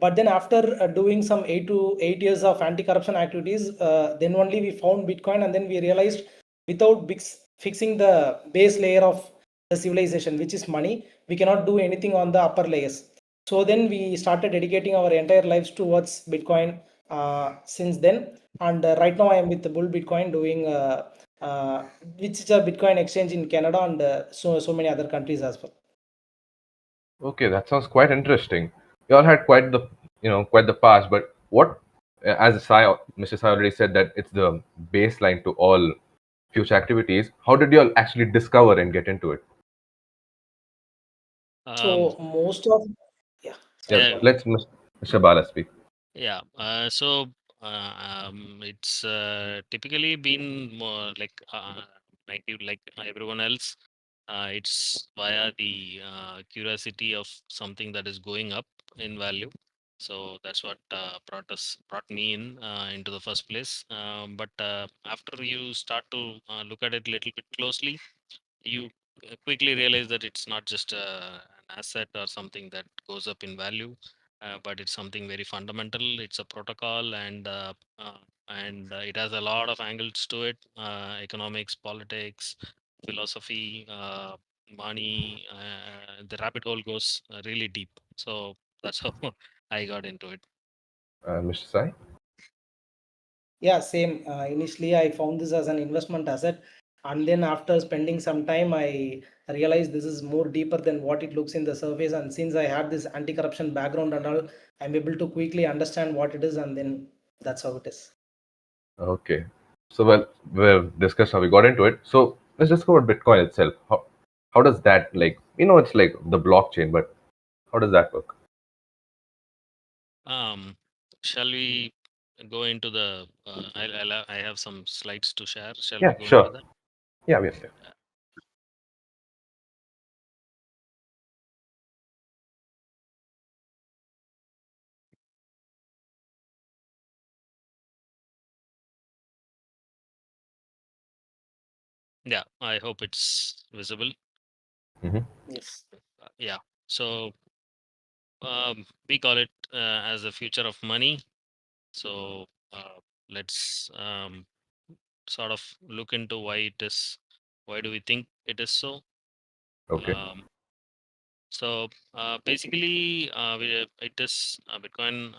But then after doing some 8 years of anti-corruption activities, then only we found Bitcoin, and then we realized without fixing the base layer of the civilization, which is money, we cannot do anything on the upper layers. So then we started dedicating our entire lives towards Bitcoin since then. And right now I am with the Bull Bitcoin doing, which is a Bitcoin exchange in Canada and so many other countries as well. Okay, that sounds quite interesting. You all had quite the past, but what, as Mr. Sai already said that it's the baseline to all future activities. How did you all actually discover and get into it? So most of, yeah, Yeah, sorry, go ahead. let's Mr. Bala speak. Yeah. It's typically been more like like everyone else. It's via the curiosity of something that is going up in value. So that's what brought me in into the first place. But after you start to look at it a little bit closely, you quickly realize that it's not just an asset or something that goes up in value, but it's something very fundamental. It's a protocol, and it has a lot of angles to it: economics, politics, philosophy, money. The rabbit hole goes really deep. So that's how I got into it. Mr. Sai? Yeah, same. Initially, I found this as an investment asset, and then after spending some time, I realized this is more deeper than what it looks in the surface. And since I had this anti-corruption background and all, I'm able to quickly understand what it is, and then that's how it is. Okay. So well, we've discussed how we got into it. So let's discover Bitcoin itself. How does that, it's like the blockchain, but how does that work? Um, shall we go into the? I have some slides to share. Shall we Yeah, go into sure. that? Yeah, yes, yeah. Yeah, I hope it's visible. Mm-hmm. Yes. Yeah. So we call it as the future of money. So let's sort of look into why it is. Why do we think it is so? Okay. Um, Basically, it is Bitcoin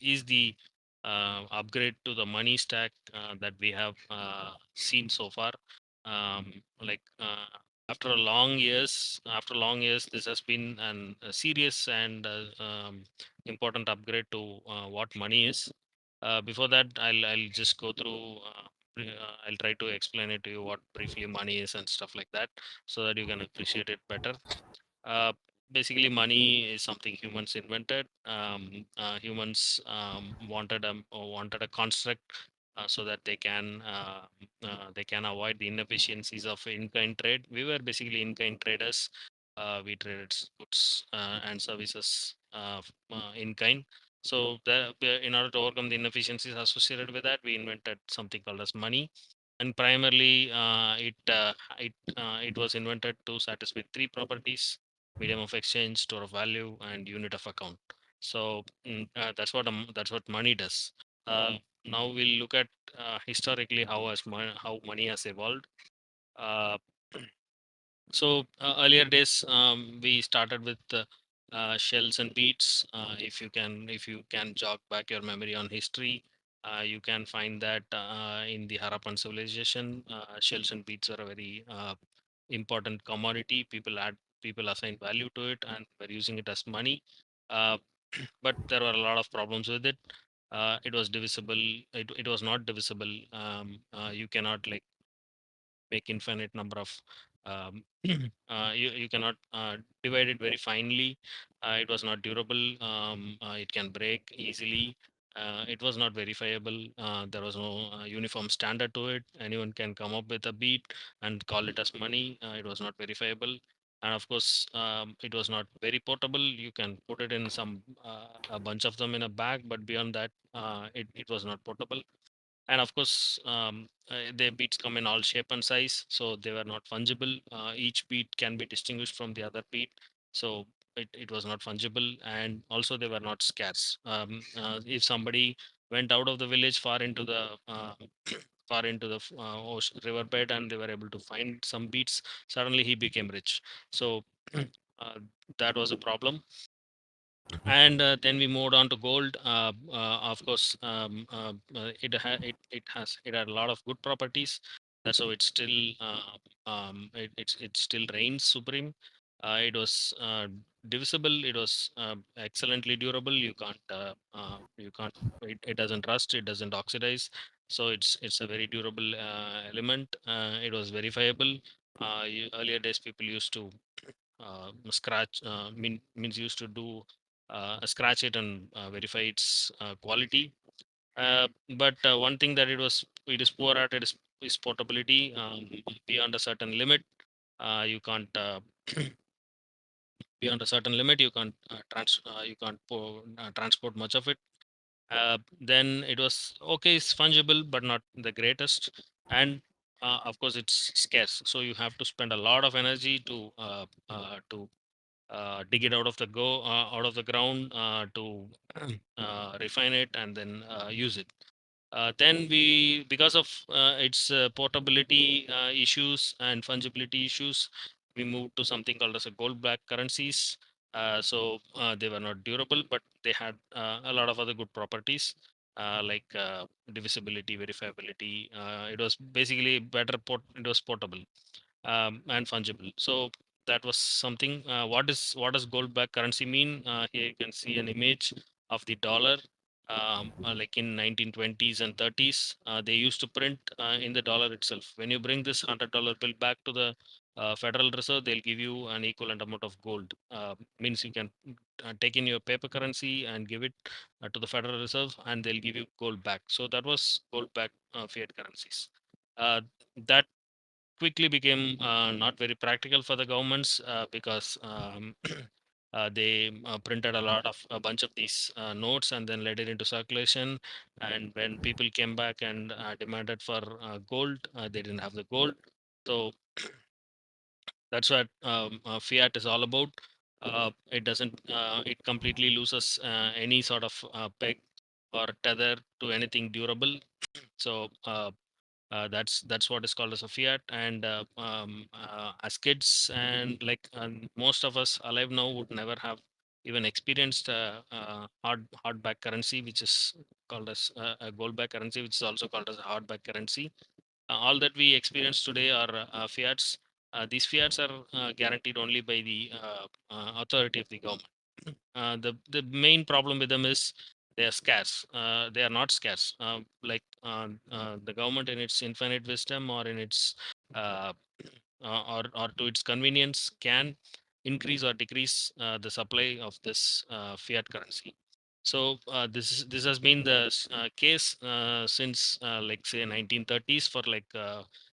is the upgrade to the money stack that we have seen so far. Like after long years, this has been a serious and important upgrade to what money is. Before that, I'll just go through. I'll try to explain it to you what briefly money is and stuff like that, so that you can appreciate it better. uh, Basically, money is something humans invented. Humans wanted a construct so that they can avoid the inefficiencies of in-kind trade. We were basically in-kind traders. We traded goods and services in kind. So, in order to overcome the inefficiencies associated with that, we invented something called as money. And primarily, it was invented to satisfy three properties: medium of exchange, store of value, and unit of account. So that's what money does. Now we'll look at historically how money has evolved. Uh, Earlier days, we started with shells and beads. If you can jog back your memory on history, you can find that in the Harappan civilization, shells and beads are a very important commodity. People assign value to it and were using it as money. Uh, but there were a lot of problems with it. It was divisible. It was not divisible. You cannot like make infinite number of you cannot divide it very finely. It was not durable. It can break easily. It was not verifiable. There was no uniform standard to it. Anyone can come up with a beat and call it as money. It was not verifiable. And of course, it was not very portable. You can put it in a bunch of them in a bag, but beyond that, it was not portable. And of course, the beats come in all shape and size, so they were not fungible. Each beat can be distinguished from the other beat. So it was not fungible, and also they were not scarce. If somebody went out of the village far into the far into the riverbed, and they were able to find some beats, suddenly he became rich. So that was a problem. And then we moved on to gold. Of course, it had a lot of good properties. That's how it still it still reigns supreme. It was divisible. It was excellently durable. You can't it doesn't rust. It doesn't oxidize. So it's a very durable element. It was verifiable. Earlier days, people used to scratch means used to do scratch it and verify its quality. But one thing that it is poor at is portability. Beyond a certain limit, you can't beyond a certain limit you can't transport much of it. Then it was okay, it's fungible but not the greatest. And of course it's scarce, so you have to spend a lot of energy to dig it out of the ground, to refine it and then use it. Then we, because of its portability issues and fungibility issues, we moved to something called as a gold back currencies. They were not durable, but they had a lot of other good properties, like divisibility, verifiability. It was basically it was portable and fungible. So that was something. What does gold back currency mean? Here you can see an image of the dollar. Like in 1920s and 30s, they used to print in the dollar itself. When you bring this $100 bill back to the Federal Reserve, they'll give you an equivalent amount of gold. Means you can take in your paper currency and give it to the Federal Reserve, and they'll give you gold back. So that was gold back fiat currencies. That quickly became not very practical for the governments, because they printed a bunch of these notes and then let it into circulation. And when people came back and demanded for gold, they didn't have the gold. So that's what fiat is all about. It doesn't it completely loses any sort of peg or tether to anything durable. So that's what is called as a fiat. And as kids, and like most of us alive now, would never have even experienced hardback currency, which is called as a goldback currency, which is also called as a hardback currency. All that we experience today are fiats. These fiats are guaranteed only by the authority of the government. The main problem with them is they are scarce. They are not scarce. The government, in its infinite wisdom, or in its uh, or to its convenience, can increase or decrease the supply of this fiat currency. So this has been the case since like say 1930s. For like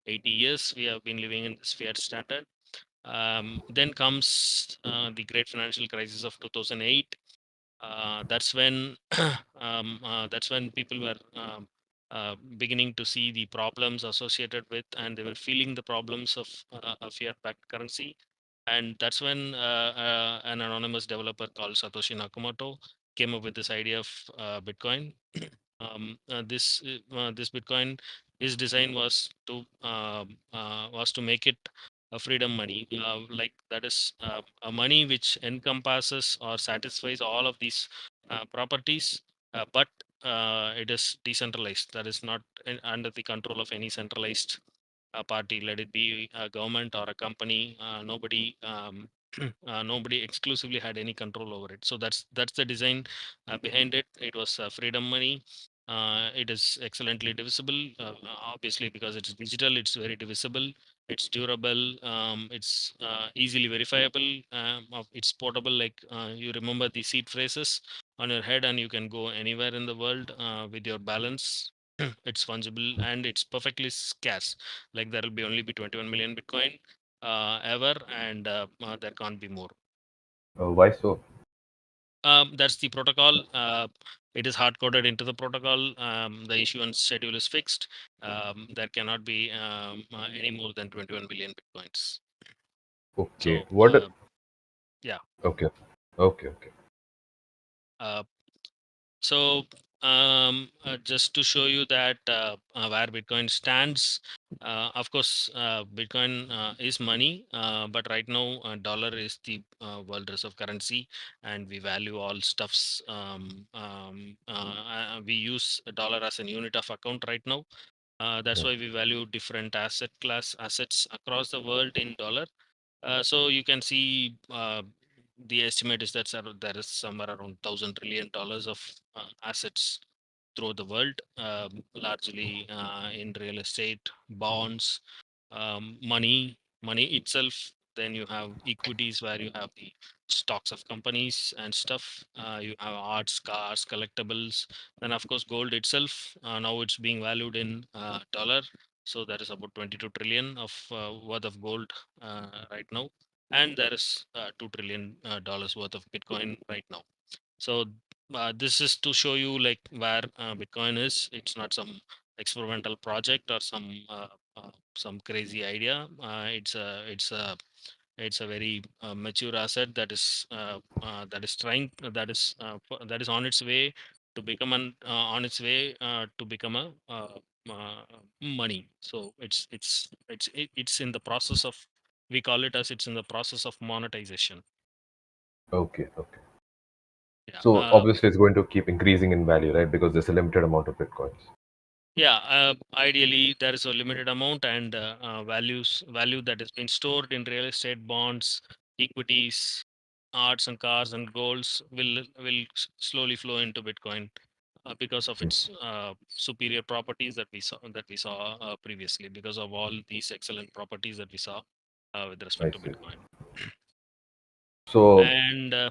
80 years, we have been living in this fiat standard. Then comes the great financial crisis of 2008. That's when people were beginning to see the problems associated with, and they were feeling the problems of a fiat-backed currency. And that's when an anonymous developer called Satoshi Nakamoto came up with this idea of Bitcoin. This Bitcoin, his design was to make it a freedom money, like that is a money which encompasses or satisfies all of these properties, but it is decentralized. That is not under the control of any centralized party, let it be a government or a company. Nobody exclusively had any control over it. So that's the design behind it. It was freedom money. It is excellently divisible, obviously, because it's digital. It's very divisible. It's durable. It's easily verifiable. It's portable. Like you remember the seed phrases on your head, and you can go anywhere in the world with your balance. It's fungible and it's perfectly scarce. Like there will be only be 21 million Bitcoin ever, and there can't be more. Why so? That's the protocol. It is hard coded into the protocol. The issuance schedule is fixed. There cannot be any more than 21 billion Bitcoins. Okay. So, What? yeah. Okay. Okay, okay. Uh, So, just to show you that where Bitcoin stands, of course, Bitcoin is money, but right now, dollar is the world reserve currency, and we value all stuffs. We use a dollar as a unit of account right now. That's Yeah. why we value different assets across the world in dollar. So you can see the estimate is that there is somewhere around $1,000 trillion of assets throughout the world, largely in real estate, bonds, money itself. Then you have equities where you have the stocks of companies and stuff. You have arts, cars, collectibles. Then of course gold itself. Now it's being valued in dollar. So there is about 22 trillion of worth of gold right now, and there is $2 trillion worth of Bitcoin right now. So this is to show you like where Bitcoin is. It's not some experimental project or some crazy idea. It's a very mature asset that is trying that is on its way to become a money. So it's in the process of, we call it as, it's in the process of monetization. Okay, okay. Yeah. So obviously it's going to keep increasing in value, right? Because there's a limited amount of bitcoins. Yeah, ideally there is a limited amount, and value that has been stored in real estate, bonds, equities, arts and cars and golds will slowly flow into Bitcoin because of Mm, its superior properties that we saw previously, because of all these excellent properties that we saw with I respect to see. Bitcoin. So And yeah,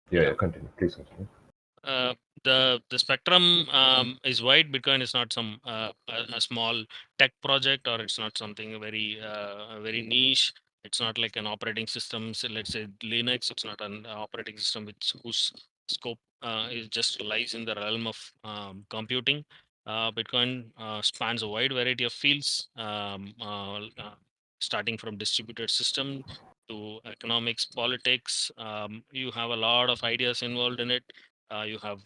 yeah. yeah, continue. Please continue. uh, the spectrum is wide. Bitcoin is not some a small tech project, or it's not something very niche. It's not like an operating system. So let's say Linux. It's not an operating system whose scope is just lies in the realm of computing. Bitcoin spans a wide variety of fields, starting from distributed system to economics, politics. You have a lot of ideas involved in it. You have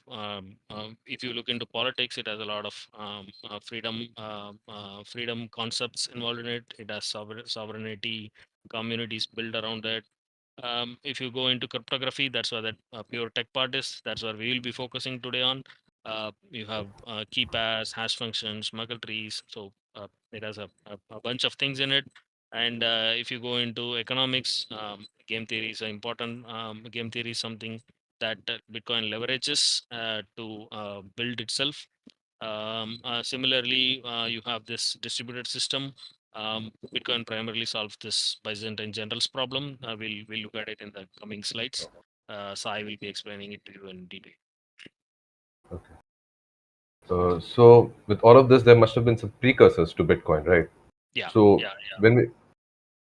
if you look into politics, it has a lot of freedom concepts involved in it. It has sovereignty, communities built around it. If you go into cryptography, that's where that pure tech part is. That's where we will be focusing today on. You have key pairs, hash functions, muggle trees. So it has a bunch of things in it. And if you go into economics, game theory is an important. Game theory is something that Bitcoin leverages to build itself. Similarly, you have this distributed system. Bitcoin primarily solves this Byzantine generals problem. We'll look at it in the coming slides. Sai will be explaining it to you in detail. Okay. So with all of this, there must have been some precursors to Bitcoin, right? Yeah, So yeah, when we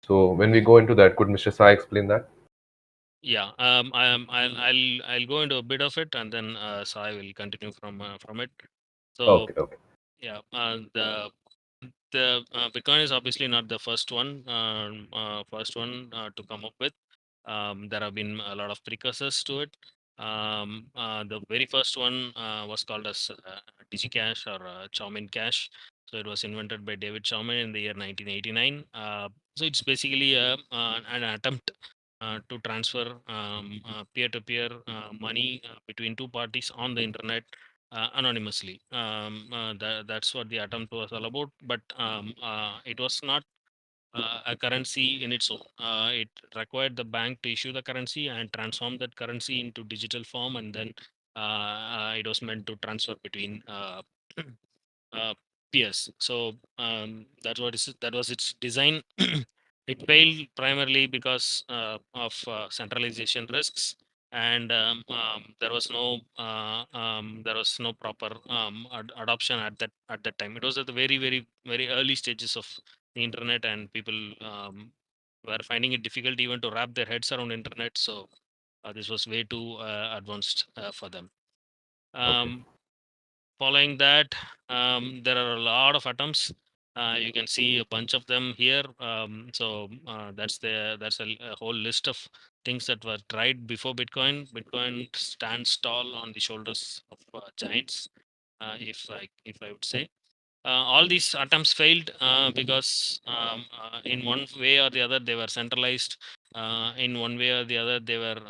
when we go into that, could Mr. Sai explain that? yeah. I'll go into a bit of it, and then Sai will continue from it. So Okay, okay. yeah, the Bitcoin is obviously not the first one to come up with. There have been a lot of precursors to it. The very first one was called as DigiCash, or Chowmin Cash. So it was invented by David Chowmin in the year 1989. So it's basically an attempt to transfer peer-to-peer money between two parties on the internet anonymously. That's what the attempt was all about. But it was not a currency in its own. It required the bank to issue the currency and transform that currency into digital form, and then it was meant to transfer between uh, peers. So that was its design. It failed primarily because of centralization risks, and there was no proper adoption at that time. It was at the very early stages of the internet, and people were finding it difficult even to wrap their heads around internet. So this was way too advanced for them. Okay. Um, Following that, there are a lot of attempts. You can see a bunch of them here. That's a whole list of things that were tried before Bitcoin. Bitcoin stands tall on the shoulders of giants, if I would say. All these attempts failed because in one way or the other they were centralized. In one way or the other they were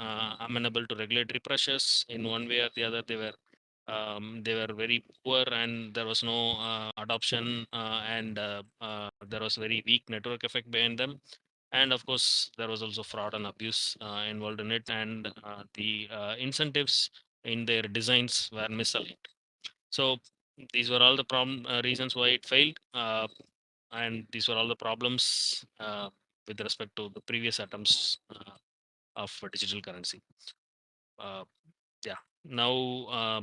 amenable to regulatory pressures. In one way or the other they were very poor, and there was no adoption, and there was very weak network effect behind them. And of course there was also fraud and abuse involved in it, and the incentives in their designs were misaligned. So these were all the reasons why it failed, and these were all the problems with respect to the previous attempts of digital currency. Uh, yeah. Now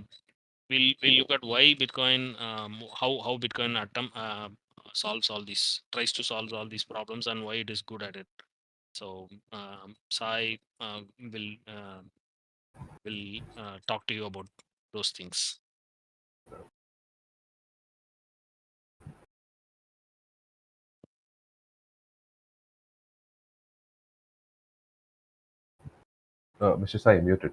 we'll look at why Bitcoin, how Bitcoin tries to solve all these problems, and why it is good at it. So Sai will talk to you about those things. Mr. Sai, muted.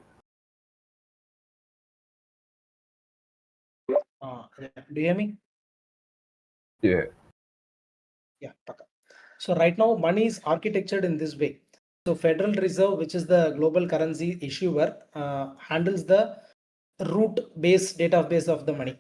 Do you hear me? Yeah. Yeah. Paka. So right now, money is architectured in this way. So Federal Reserve, which is the global currency issuer, handles the root-based database of the money,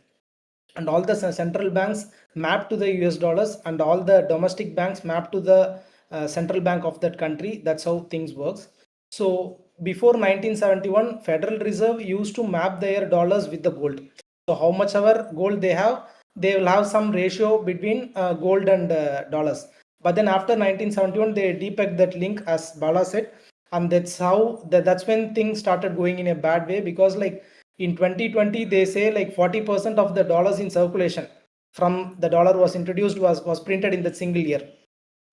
and all the central banks map to the US dollars, and all the domestic banks map to the central bank of that country. That's how things works. So before 1971, Federal Reserve used to map their dollars with the gold. So how much ever gold they have, they will have some ratio between gold and dollars. But then after 1971, they depegged that link, as Bala said, and that's when things started going in a bad way, because like in 2020 they say like 40% of the dollars in circulation from the dollar was introduced was printed in that single year,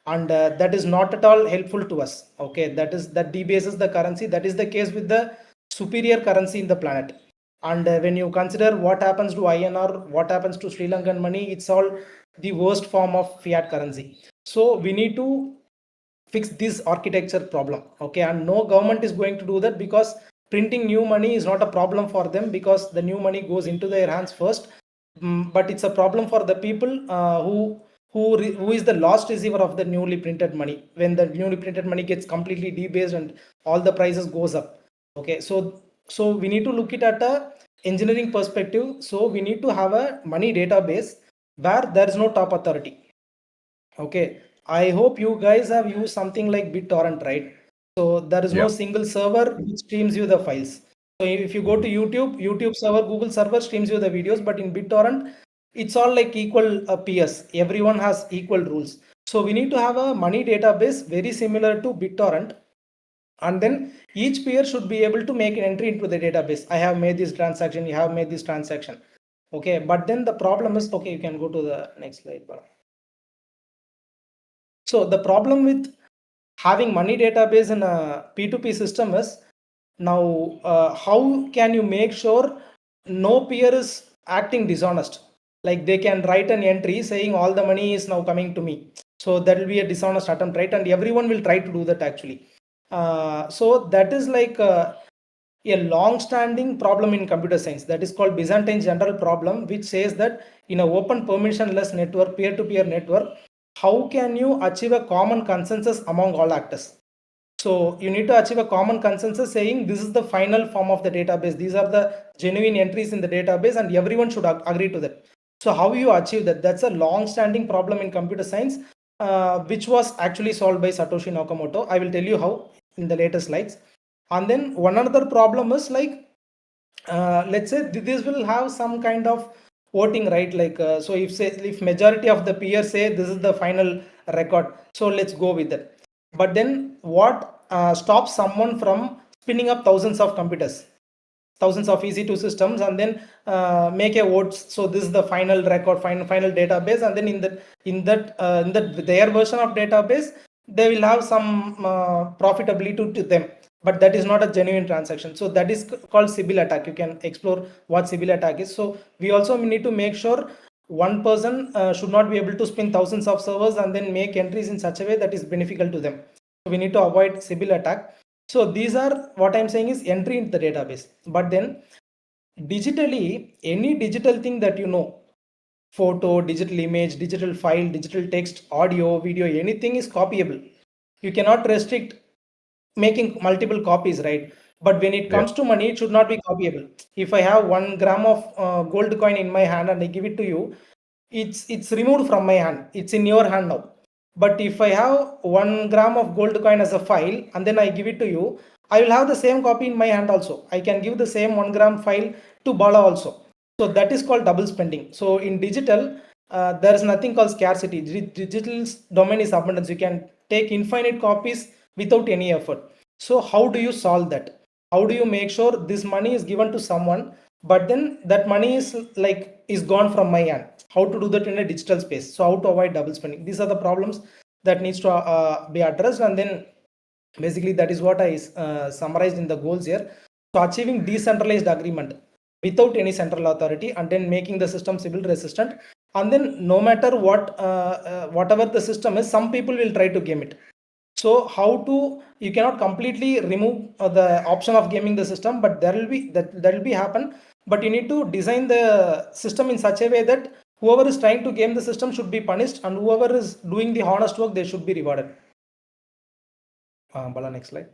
and that is not at all helpful to us. Okay, that debases the currency. That is the case with the superior currency in the planet. And when you consider what happens to INR, what happens to Sri Lankan money, it's all the worst form of fiat currency. So we need to fix this architecture problem. Okay, and no government is going to do that, because printing new money is not a problem for them, because the new money goes into their hands first. But it's a problem for the people who is the last receiver of the newly printed money, when the newly printed money gets completely debased and all the prices goes up. Okay, so we need to look it at a engineering perspective. So we need to have a money database where there is no top authority. Okay, I hope you guys have used something like BitTorrent, right? So there is no Yeah. single server which streams you the files. So if you go to YouTube server, Google server streams you the videos, but in BitTorrent, it's all like equal peers. Everyone has equal rules. So we need to have a money database very similar to BitTorrent, and then each peer should be able to make an entry into the database. I have made this transaction, you have made this transaction. Okay, but then the problem is, okay, you can go to the next slide, Bala. So the problem with having money database in a P2P system is, now how can you make sure no peer is acting dishonest? Like they can write an entry saying all the money is now coming to me. So that will be a dishonest attempt, right? And everyone will try to do that actually. So that is like a long-standing problem in computer science, that is called Byzantine general problem, which says that in an open permissionless network, peer-to-peer network, how can you achieve a common consensus among all actors? So you need to achieve a common consensus saying this is the final form of the database, these are the genuine entries in the database, and everyone should agree to that. So how you achieve that? That's a long-standing problem in computer science, which was actually solved by Satoshi Nakamoto. I will tell you how in the later slides. And then one another problem is like, let's say this will have some kind of voting, right? Like so if majority of the peers say this is the final record, so let's go with it. But then what stops someone from spinning up thousands of computers, thousands of EC2 systems, and then make a vote? So this is the final record, final database, and then in that their version of database, they will have some profitability to them, but that is not a genuine transaction. So that is called Sybil attack. You can explore what Sybil attack is. So we also need to make sure one person should not be able to spin thousands of servers and then make entries in such a way that is beneficial to them. So we need to avoid Sybil attack. So these are what I'm saying is entry into the database. But then digitally, any digital thing that you know, photo, digital image, digital file, digital text, audio, video, anything is copyable. You cannot restrict making multiple copies, right? But when it Yeah. comes to money, it should not be copyable. If I have 1 gram of gold coin in my hand and I give it to you, it's removed from my hand. It's in your hand now. But if I have 1 gram of gold coin as a file and then I give it to you, I will have the same copy in my hand also. I can give the same 1 gram file to Bala also. So that is called double spending. So in digital, there is nothing called scarcity. Digital domain is abundance. You can take infinite copies without any effort. So how do you solve that? How do you make sure this money is given to someone, but then that money is gone from my hand? How to do that in a digital space? So how to avoid double spending? These are the problems that needs to be addressed, and then basically that is what I summarized in the goals here. So achieving decentralized agreement without any central authority, and then making the system Sybil resistant, and then no matter what whatever the system is, some people will try to game it. So how to, you cannot completely remove the option of gaming the system, but there will be happen, but you need to design the system in such a way that whoever is trying to game the system should be punished, and whoever is doing the honest work, they should be rewarded. Bala, next slide.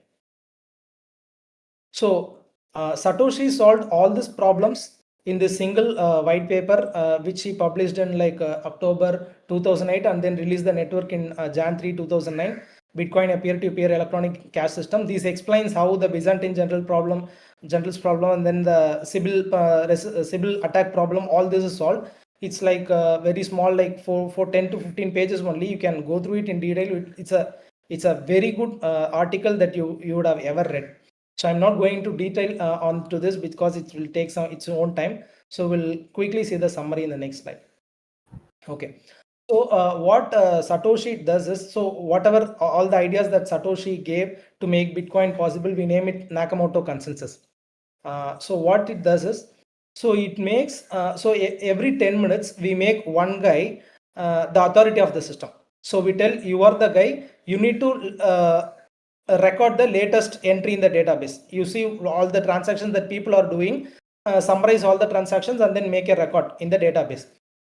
So Satoshi solved all these problems in this single white paper, which he published in October 2008, and then released the network in Jan 3 2009. Bitcoin, a peer-to-peer electronic cash system. This explains how the Byzantine general's problem, and then the Sybil attack problem, all this is solved. It's like very small, like for 10 to 15 pages only. You can go through it in detail. It's a very good article that you would have ever read. So I'm not going to detail on to this because it will take its own time. So we'll quickly see the summary in the next slide. Okay. So what Satoshi does is, so whatever all the ideas that Satoshi gave to make Bitcoin possible, we name it Nakamoto consensus. So what it does is, so it makes every 10 minutes we make one guy the authority of the system. So we tell, you are the guy, you need to record the latest entry in the database. You see all the transactions that people are doing, summarize all the transactions and then make a record in the database.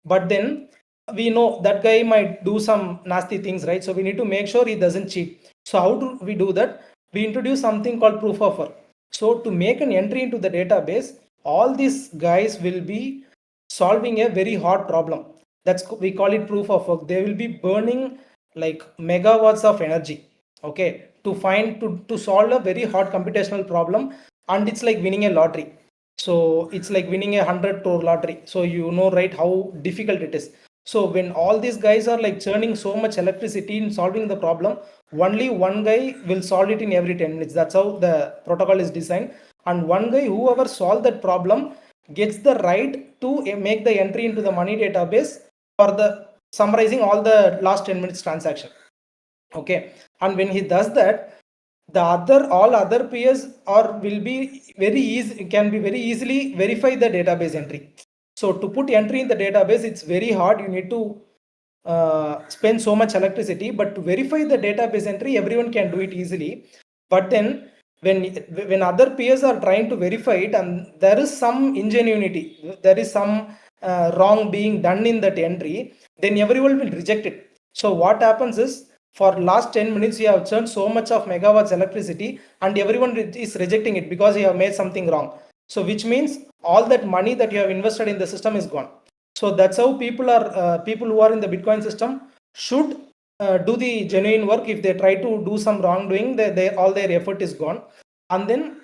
But then we know that guy might do some nasty things, right? So we need to make sure he doesn't cheat. So how do we do that? We introduce something called proof of work. So to make an entry into the database, all these guys will be solving a very hard problem. We call it proof of work. They will be burning like megawatts of energy, okay, to solve a very hard computational problem, and it's like winning a lottery. So it's like winning a 100 crore lottery. So you know, right, how difficult it is. So when all these guys are like churning so much electricity in solving the problem, only one guy will solve it in every 10 minutes. That's how the protocol is designed. And one guy, whoever solved that problem, gets the right to make the entry into the money database for the summarizing all the last 10 minutes transaction. Okay. And when he does that, all other peers will be very easy, can be very easily verify the database entry. So to put entry in the database, it's very hard. You need to spend so much electricity, but to verify the database entry, everyone can do it easily. But then when other peers are trying to verify it, and there is some ingenuity, there is some wrong being done in that entry, then everyone will reject it. So what happens is, for last 10 minutes you have churned so much of megawatts electricity, and everyone is rejecting it because you have made something wrong. So which means all that money that you have invested in the system is gone. So that's how people who are in the Bitcoin system should do the genuine work. If they try to do some wrongdoing, all their effort is gone. And then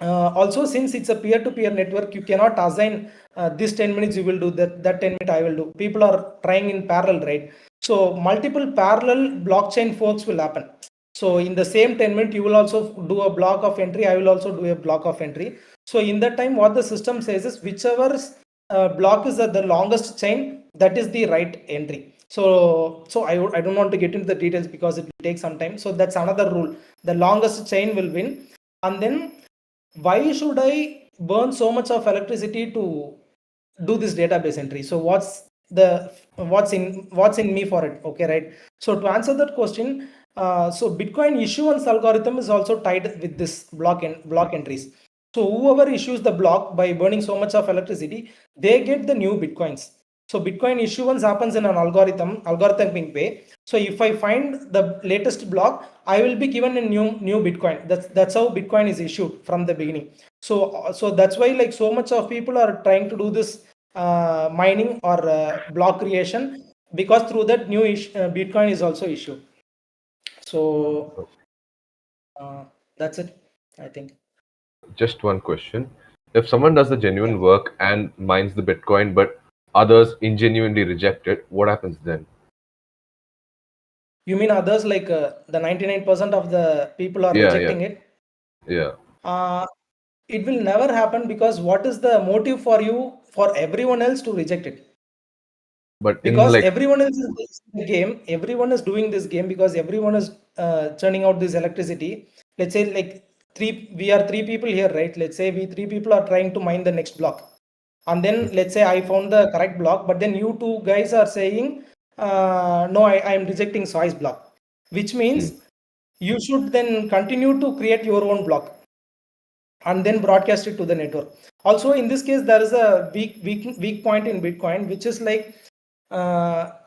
also, since it's a peer-to-peer network, you cannot assign this 10 minutes you will do, that 10 minutes I will do. People are trying in parallel, right? So multiple parallel blockchain forks will happen. So in the same 10 minutes, you will also do a block of entry. I will also do a block of entry. So in that time, what the system says is, whichever block is the longest chain, that is the right entry. So I don't want to get into the details because it will take some time. So that's another rule. The longest chain will win. And then, why should I burn so much of electricity to do this database entry? So what's the what's in me for it. Okay, right? So to answer that question, so Bitcoin issuance algorithm is also tied with this block entries. So whoever issues the block by burning so much of electricity, they get the new Bitcoins. So Bitcoin issuance happens in an algorithmic way. So if I find the latest block, I will be given a new Bitcoin. That's how Bitcoin is issued from the beginning. So that's why like so much of people are trying to do this mining or block creation, because through that Bitcoin is also issued. So uh, that's it, I think. Just one question. If someone does the Yeah. genuine work and mines the Bitcoin, but others ingenuinely reject it, what happens then? You mean others, like the 99% of the people are Yeah, yeah, rejecting it? yeah. Uh, it will never happen, because what is the motive for you for everyone else to reject it? But in Because like, everyone is in the game, everyone is doing this game, because everyone is churning out this electricity. Let's say like we are three people here, right? Let's say we three people are trying to mine the next block, and then let's say I found the correct block, but then you two guys are saying, no, I am rejecting Soi's block, which means hmm, you should then continue to create your own block and then broadcast it to the network. Also in this case, there is a weak point in Bitcoin, which is like,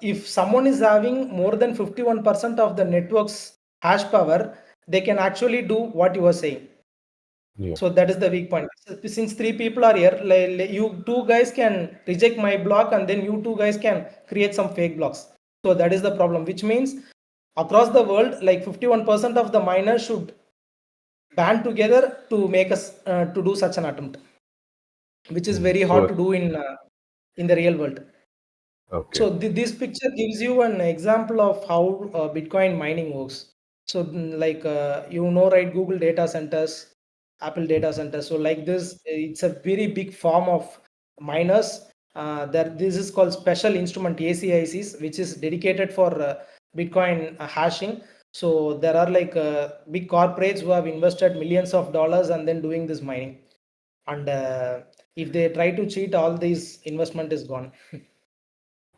if someone is having more than 51% of the network's hash power, they can actually do what you are saying. yeah, So that is the weak point. Since three people are here, you two guys can reject my block, and then you two guys can create some fake blocks. So that is the problem, which means across the world, like 51% of the miners should band together to make us to do such an attempt, which is very so hard to do in the real world. okay, So this picture gives you an example of how Bitcoin mining works. So like right, Google data centers, Apple data centers. So like this, it's a very big form of miners. That this is called special instrument ACICs, which is dedicated for Bitcoin hashing. So there are like big corporates who have invested millions of dollars and then doing this mining. And if they try to cheat, all this investment is gone.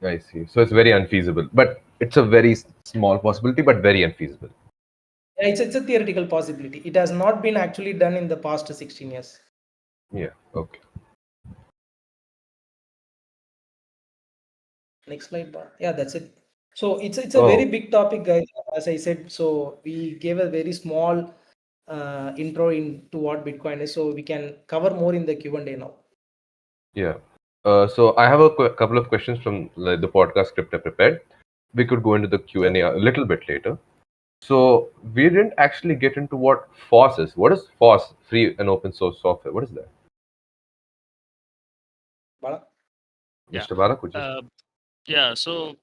I see. So it's very unfeasible, but it's a very small possibility, but very unfeasible. Yeah, it's a theoretical possibility. It has not been actually done in the past 16 years. Yeah, okay. Next slide, bar. Yeah, that's it. So it's a very Oh, big topic, guys. As I said, so we gave a very small intro into what Bitcoin is. So we can cover more in the Q&A now. yeah. So I have a couple of questions from like, the podcast script I prepared. We could go into the Q&A Okay. a little bit later. So we didn't actually get into what FOSS is. What is FOSS? Free and open source software. What is that? Bala? Yeah. Mr. Bala, could you? Uh, Yeah, so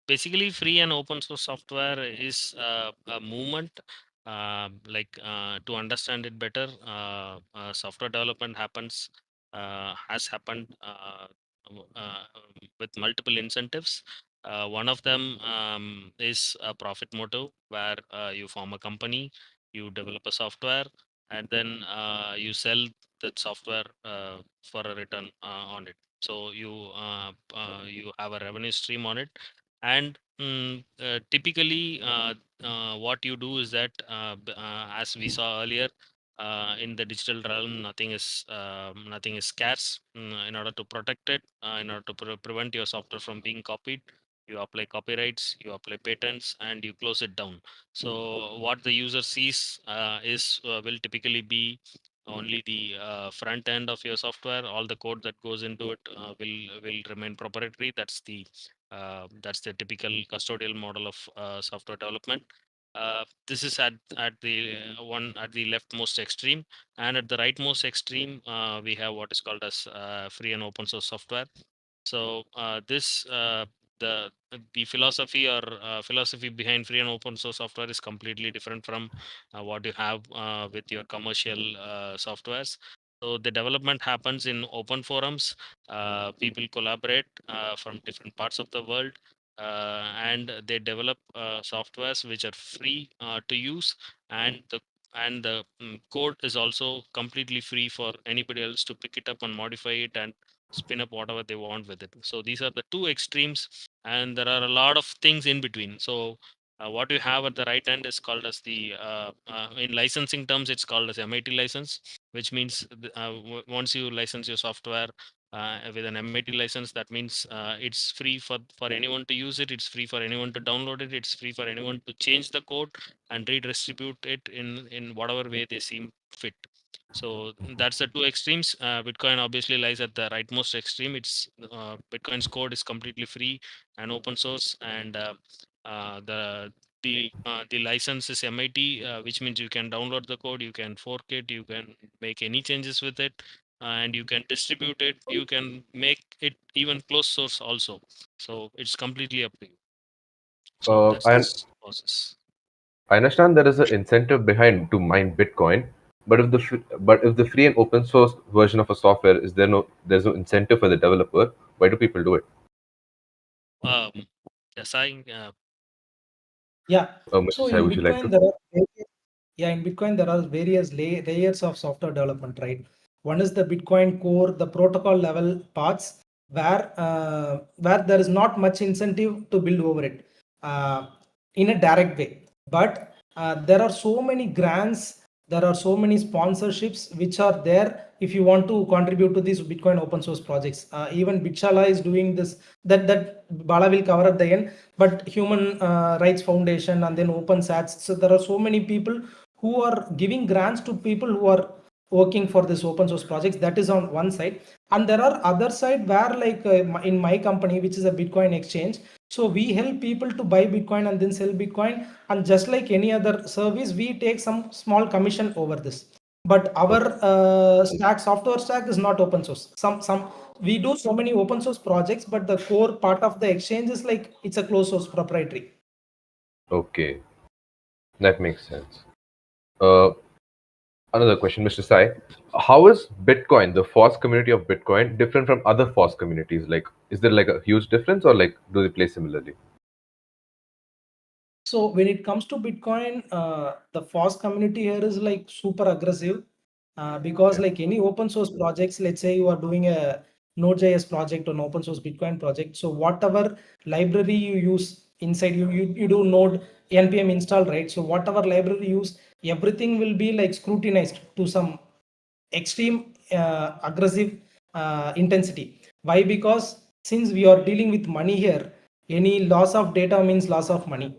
basically, free and open source software is a movement. To understand it better, software development has happened with multiple incentives. One of them is a profit motive, where you form a company, you develop a software, and then you sell that software for a return on it. So you have a revenue stream on it. And typically what you do is that as we saw earlier, in the digital realm, nothing is scarce. In order to protect it, in order to prevent your software from being copied, you apply copyrights, you apply patents, and you close it down. So what the user sees is will typically be only the front end of your software. All the code that goes into it will remain proprietary. That's the typical custodial model of software development. This is at the leftmost extreme, and at the rightmost extreme, we have what is called as free and open source software. So the philosophy behind free and open source software is completely different from what you have with your commercial softwares. So the development happens in open forums. People collaborate from different parts of the world, and they develop softwares which are free to use, and the code is also completely free for anybody else to pick it up and modify it and spin up whatever they want with it. So these are the two extremes, and there are a lot of things in between. So what you have at the right end is called as the in licensing terms, it's called as MIT license, which means once you license your software with an MIT license, that means it's free for anyone to use it. It's free for anyone to download it. It's free for anyone to change the code and redistribute it in whatever way they seem fit. So that's the two extremes. Bitcoin obviously lies at the rightmost extreme. It's Bitcoin's code is completely free and open source, and the license is MIT, which means you can download the code, you can fork it, you can make any changes with it, and you can distribute it. You can make it even closed source also. So it's completely up to you. So that's And the process. I understand there is an incentive behind to mine Bitcoin, but if the free and open source version of a software is there's no incentive for the developer. Why do people do it? Um, yes, Yeah. Mr. So Sai, in would you like Bitcoin, to? in Bitcoin, there are various layers of software development, right? One is the Bitcoin core, the protocol level parts, where there is not much incentive to build over it in a direct way. But there are so many grants, there are so many sponsorships which are there if you want to contribute to these Bitcoin open source projects. Even Bitshala is doing this. That Bala will cover at the end. But Human Rights Foundation and then Open Sats. So there are so many people who are giving grants to people who are working for this open source projects. That is on one side, and there are other side where like in my company, which is a Bitcoin exchange, so we help people to buy Bitcoin and then sell Bitcoin, and just like any other service, we take some small commission over this. But our Okay. software stack is not open source. Some we do so many open source projects, but the core part of the exchange is like it's a closed source proprietary. Okay, that makes sense. Uh, Another question, Mr. Sai. How is Bitcoin, the FOSS community of Bitcoin, different from other FOSS communities? Like, is there like a huge difference, or like do they play similarly? So when it comes to Bitcoin, the FOSS community here is like super aggressive because Okay. like any open source projects, let's say you are doing a Node.js project or an open source Bitcoin project. So whatever library you use inside you do Node npm install, right? So whatever library you use, everything will be like scrutinized to some extreme aggressive intensity. Why? Because since we are dealing with money here, any loss of data means loss of money.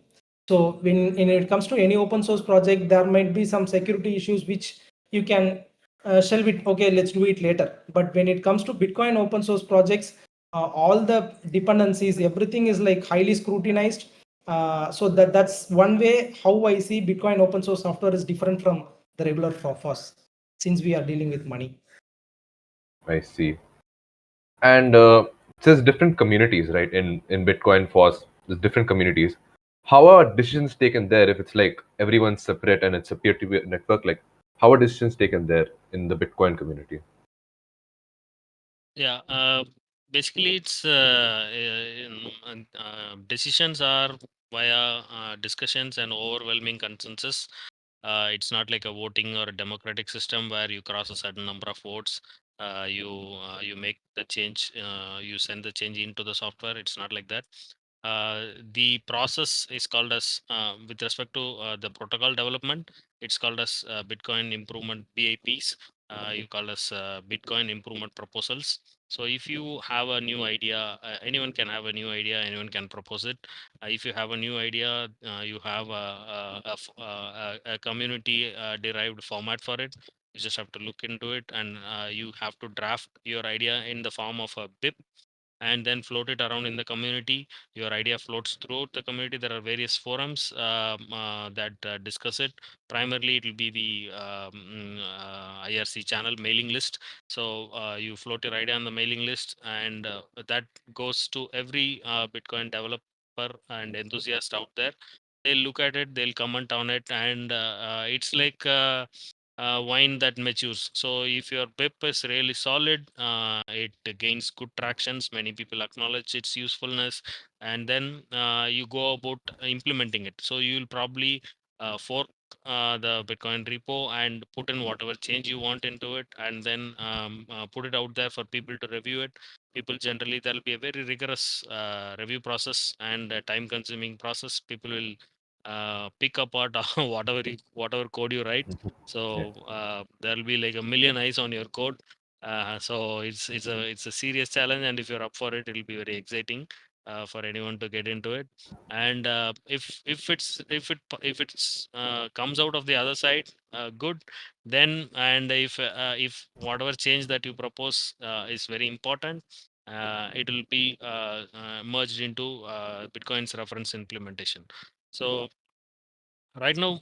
So when it comes to any open source project, there might be some security issues which you can shelve it. Okay, let's do it later. But when it comes to Bitcoin open source projects, all the dependencies, everything is like highly scrutinized. So that's one way how I see Bitcoin open source software is different from the regular FOSS, since we are dealing with money. I see. And there's different communities, right? In Bitcoin FOSS, there's different communities. How are decisions taken there if it's like everyone's separate and it's a peer-to-peer network? Like, how are decisions taken there in the Bitcoin community? Yeah, basically, it's decisions are via discussions and overwhelming consensus. It's not like a voting or a democratic system where you cross a certain number of votes. You make the change. You send the change into the software. It's not like that. The process is called as with respect to the protocol development. It's called as Bitcoin improvement BIPs. You call as Bitcoin improvement proposals. So if you have a new idea, anyone can have a new idea, anyone can propose it. If you have a new idea, you have a community derived format for it. You just have to look into it, and you have to draft your idea in the form of a BIP and then float it around in the community. Your idea floats throughout the community. There are various forums that discuss it. Primarily, it will be the IRC channel mailing list. So you float your idea on the mailing list, and that goes to every Bitcoin developer and enthusiast out there. They'll look at it, they'll comment on it, and it's like wine that matures. So if your BIP is really solid, it gains good tractions. Many people acknowledge its usefulness, and then you go about implementing it. So you will probably fork the Bitcoin repo and put in whatever change you want into it, and then put it out there for people to review it. People generally, there'll be a very rigorous review process and a time consuming process. People will pick apart whatever code you write. Yeah. So there'll be like a million eyes on your code. So it's a serious challenge, and if you're up for it, it'll be very exciting for anyone to get into it. And if it's comes out of the other side good, then, and if whatever change that you propose is very important, it will be merged into Bitcoin's reference implementation. So right now,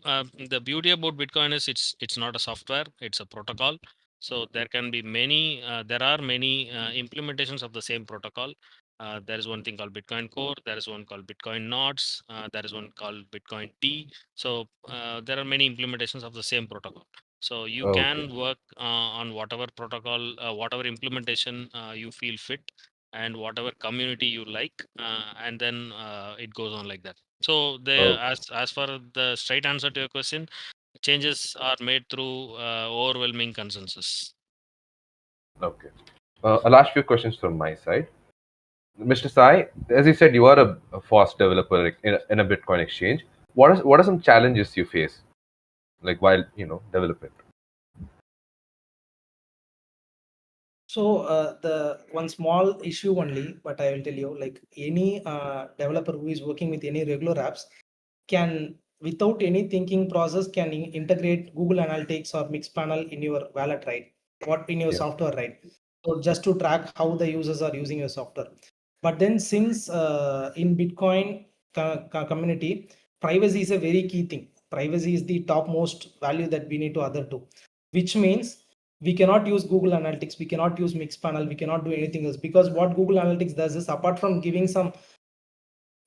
the beauty about Bitcoin is it's not a software, it's a protocol. So there can be many there are many implementations of the same protocol. There is one thing called Bitcoin Core, there is one called Bitcoin Nodes, there is one called Bitcoin T. So there are many implementations of the same protocol. So you Okay. can work on whatever protocol, whatever implementation you feel fit, and whatever community you like, and then it goes on like that. So Oh, as for the straight answer to your question, changes are made through overwhelming consensus. okay. A last few questions from my side. Mr. Sai, as you said, you are a fast developer like, in a Bitcoin exchange. What are some challenges you face, like while developing? So the one small issue only, but I will tell you, like any developer who is working with any regular apps can, without any thinking process, can integrate Google Analytics or Mixpanel in your wallet, right? What in your Yeah. software, right? So just to track how the users are using your software. But then since in Bitcoin community, privacy is a very key thing. Privacy is the topmost value that we need to adhere to, which means we cannot use Google Analytics, we cannot use Mixpanel, we cannot do anything else, because what Google Analytics does is, apart from giving some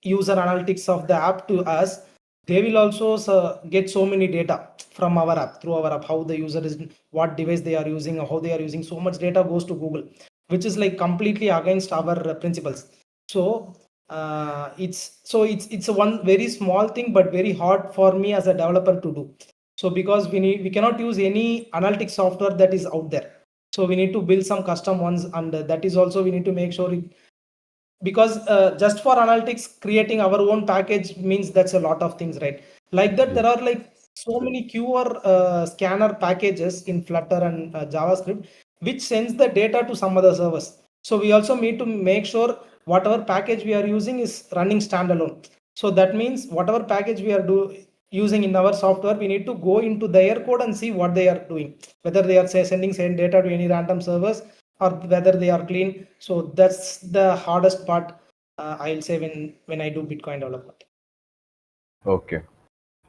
user analytics of the app to us, they will also get so many data from our app, through our app, how the user is, what device they are using, or how they are using. So much data goes to Google, which is like completely against our principles. So it's a one very small thing, but very hard for me as a developer to do. So because we cannot use any analytics software that is out there, so we need to build some custom ones, and that is also we need to make sure because just for analytics creating our own package means that's a lot of things, right? Like that, Yeah. there are like so many QR scanner packages in Flutter and JavaScript which sends the data to some other servers. So we also need to make sure whatever package we are using is running standalone. So that means whatever package we are using in our software, we need to go into their code and see what they are doing, whether they are say sending same data to any random servers, or whether they are clean. So that's the hardest part, I'll say, when I do Bitcoin development. Okay.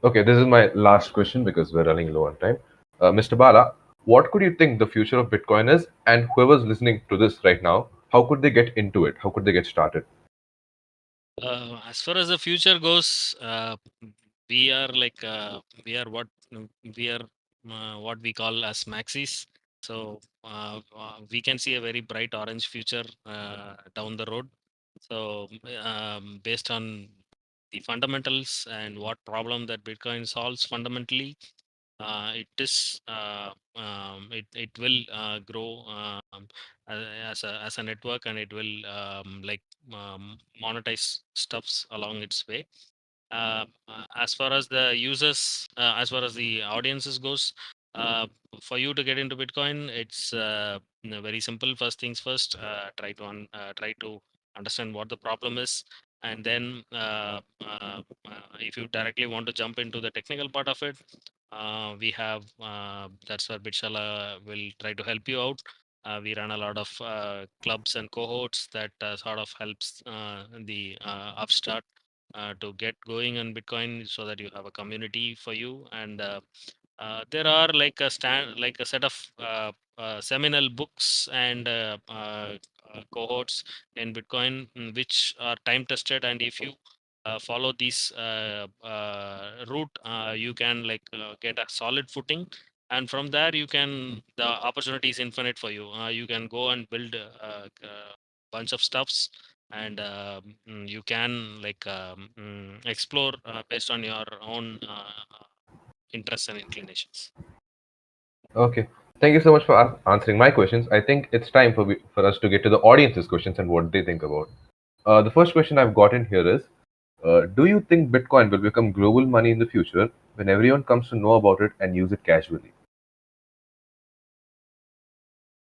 Okay. This is my last question because we're running low on time. Mr. Bala, what could you think the future of Bitcoin is, and whoever's listening to this right now, how could they get into it? How could they get started? As far as the future goes, we are like we are what we call as maxis. So we can see a very bright orange future down the road. So based on the fundamentals and what problem that Bitcoin solves fundamentally, it will grow as a network, and it will monetize stuffs along its way. As far as the users, as far as the audiences goes, uh, for you to get into Bitcoin, it's very simple. First things first, try to understand what the problem is, and then if you directly want to jump into the technical part of it, we have that's where Bitshala will try to help you out. We run a lot of clubs and cohorts that sort of helps the upstart to get going on Bitcoin, so that you have a community for you. And there are like a set of seminal books and cohorts in Bitcoin, which are time tested, and if you follow these route, you can get a solid footing, and from there you can the opportunity is infinite for you. You can go and build a bunch of stuffs, and you can explore based on your own interests and inclinations. Okay. Thank you so much for answering my questions. I think it's time for us to get to the audience's questions and what they think about. The first question I've gotten here is, do you think Bitcoin will become global money in the future when everyone comes to know about it and use it casually?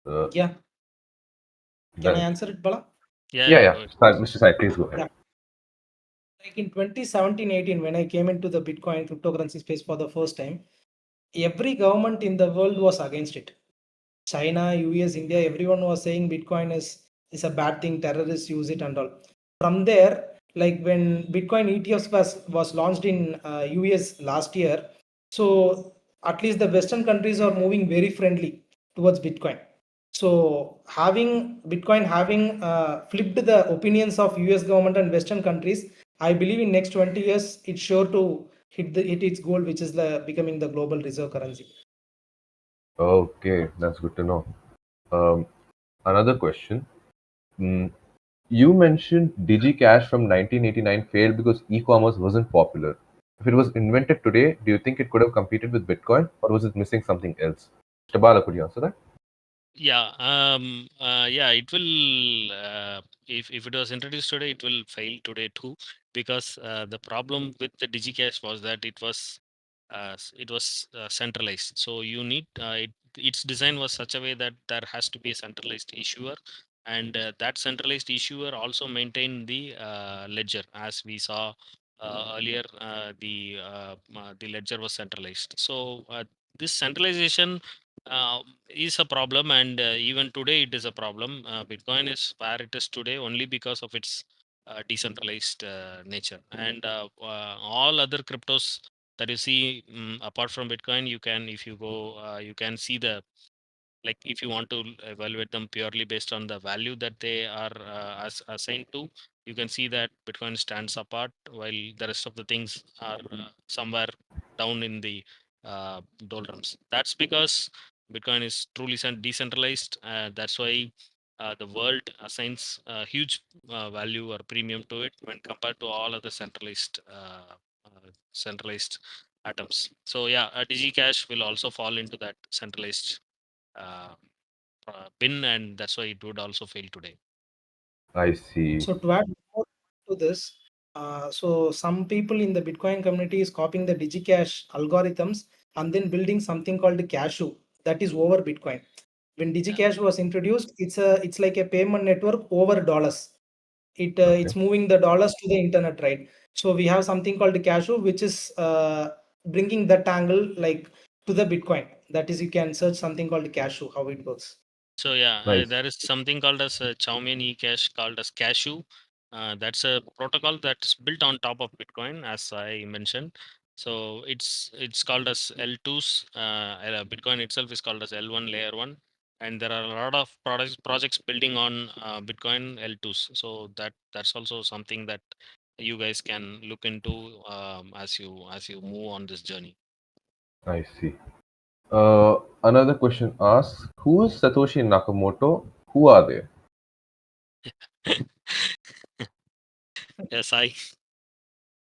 Uh, Yeah. Can I that, answer it, Bala? Yeah, yeah, yeah, yeah. go ahead. Mr. Sai, please go ahead. Yeah. Like in 2017-18, when I came into the Bitcoin cryptocurrency space for the first time, every government in the world was against it. China, US, India, everyone was saying Bitcoin is a bad thing, terrorists use it and all. From there, like when Bitcoin ETFs was launched in US last year, so at least the Western countries are moving very friendly towards Bitcoin. So having Bitcoin having flipped the opinions of US government and Western countries, I believe in next 20 years it's sure to hit its goal, which is the becoming the global reserve currency. Okay, that's good to know. Um, Another question. Mm, you mentioned DigiCash from 1989 failed because e-commerce wasn't popular. If it was invented today, do you think it could have competed with Bitcoin, or was it missing something else? Mr. Bala, could you answer that? Yeah, it will. If it was introduced today, it will fail today too, because the problem with the DigiCash was that it was centralized. So you need its design was such a way that there has to be a centralized issuer, and that centralized issuer also maintain the ledger, as we saw earlier. The ledger was centralized. So this centralization is a problem, and even today it is a problem. Bitcoin is where it is today only because of its decentralized nature, and all other cryptos that you see, apart from Bitcoin, you can, if you go, you can see the, like, if you want to evaluate them purely based on the value that they are assigned to, you can see that Bitcoin stands apart while the rest of the things are somewhere down in the doldrums. That's because Bitcoin is truly decentralized. That's why the world assigns a huge value or premium to it when compared to all other centralized atoms. So yeah, DigiCash will also fall into that centralized uh, pin, and that's why it would also fail today. I see. So to add more to this, so some people in the Bitcoin community is copying the DigiCash algorithms and then building something called Cashew that is over Bitcoin. When Yeah. DigiCash was introduced, it's like a payment network over dollars. Okay. It's moving the dollars to the internet, right? So we have something called Cashew, which is bringing that angle like to the Bitcoin. That is, you can search something called Cashew, how it works. So yeah, Nice. there is something called as Chaumian eCash, called as Cashew. That's a protocol that's built on top of Bitcoin, as I mentioned. So it's called as L2s. Bitcoin itself is called as L1 layer one, and there are a lot of projects building on Bitcoin L2s. So that's also something that you guys can look into as you move on this journey. I see. Another question asks, who is Satoshi Nakamoto? Who are they? Yes, I.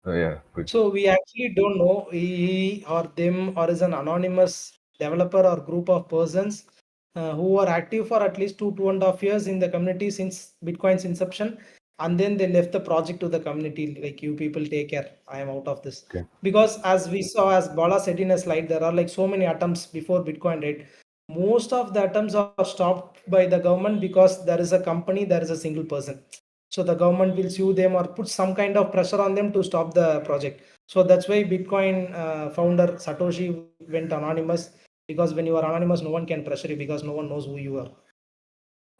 Yeah, good. So we actually don't know he or them or is an anonymous developer or group of persons who are active for at least 2.5 years in the community since Bitcoin's inception, and then they left the project to the community. Like, you people take care, I am out of this. Okay. Because as we saw, as Bala said in a slide, there are like so many attempts before Bitcoin, right? Most of the attempts are stopped by the government because there is a company, there is a single person. So the government will sue them or put some kind of pressure on them to stop the project. So that's why Bitcoin founder Satoshi went anonymous, because when you are anonymous, no one can pressure you because no one knows who you are.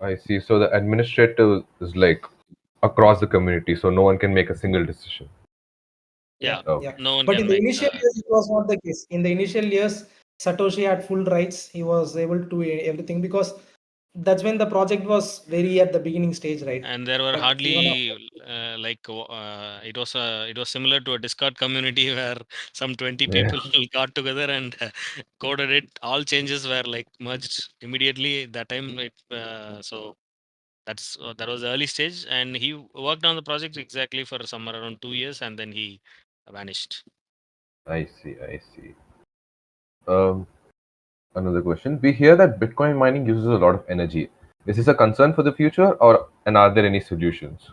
I see. So the administrator is like across the community, so no one can make a single decision. Yeah, Yeah, Okay. yeah. no one But can in the make. initial years, it was not the case. In the initial years, Satoshi had full rights. He was able to do everything because that's when the project was very at the beginning stage, right? And there were But even after, hardly it was similar to a Discord community where some 20 Yeah, people got together and coded it. All changes were like merged immediately that time. So that was the early stage, and he worked on the project exactly for somewhere around 2 years, and then he vanished. I see. I see. Um, Another question. We hear that Bitcoin mining uses a lot of energy. Is this a concern for the future, and are there any solutions?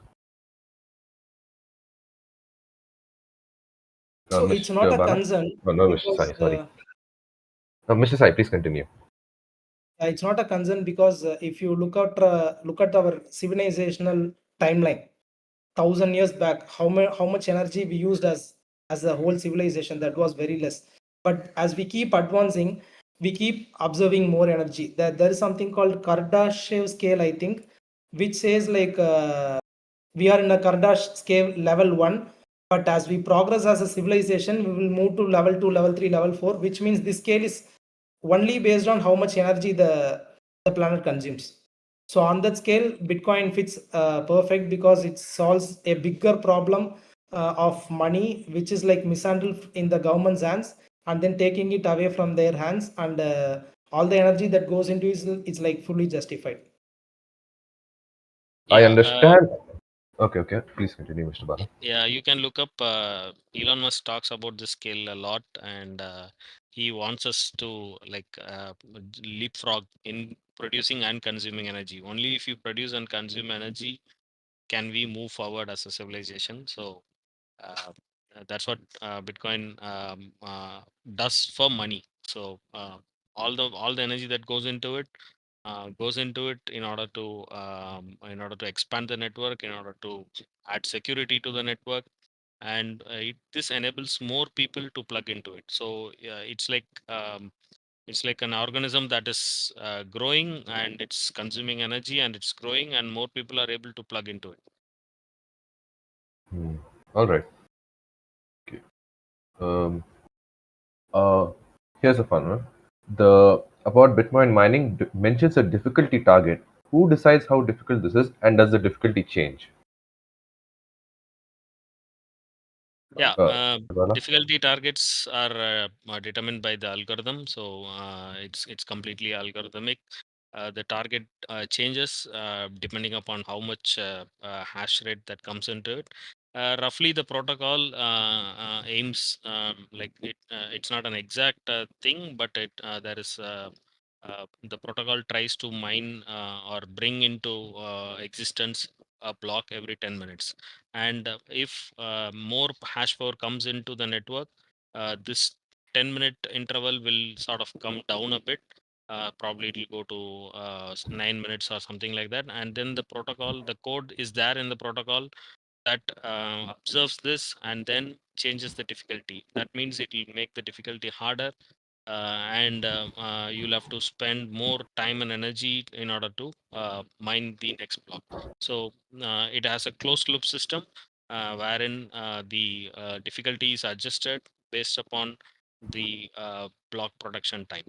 So it's not Mr. a Bala? concern Oh, no, Mr. because Sai, sorry. Mr. Sai, please continue. it's not a concern because if you look at our civilizational timeline, 1,000 years back, how much energy we used as a whole civilization, that was very less. But as we keep advancing, we keep observing more energy. There is something called Kardashev scale, I think, which says like we are in a Kardashev scale level 1, but as we progress as a civilization, we will move to level 2, level 3, level 4, which means this scale is only based on how much energy the planet consumes. So on that scale, Bitcoin fits perfect because it solves a bigger problem of money, which is like mishandled in the government's hands, and then taking it away from their hands, and all the energy that goes into it is like fully justified. I Yeah, understand. Okay, okay. Please continue, Mr. Bala. yeah, you can look up. Elon Musk talks about this scale a lot, and he wants us to like leapfrog in producing and consuming energy. Only if you produce and consume energy can we move forward as a civilization. So uh, that's what Bitcoin does for money. So all the energy that goes into it in order to expand the network, in order to add security to the network, and this enables more people to plug into it. So it's like an organism that is growing, and it's consuming energy, and it's growing, and more people are able to plug into it. Hmm. All right. Okay. Um, uh, Here's a fun one. The about Bitcoin mining mentions a difficulty target. Who decides how difficult this is, and does the difficulty change? Yeah, Mr. Bala? difficulty targets are determined by the algorithm, so it's completely algorithmic. The target changes depending upon how much hash rate that comes into it. Roughly, the protocol aims like it. It's not an exact thing, but there is the protocol tries to mine or bring into existence a block every 10 minutes. And if more hash power comes into the network, this 10-minute interval will sort of come down a bit. Probably it will go to 9 minutes or something like that. And then the code is there in the protocol that observes this and then changes the difficulty. That means it will make the difficulty harder, and you'll have to spend more time and energy in order to mine the next block. So it has a closed loop system wherein the difficulty is adjusted based upon the block production time.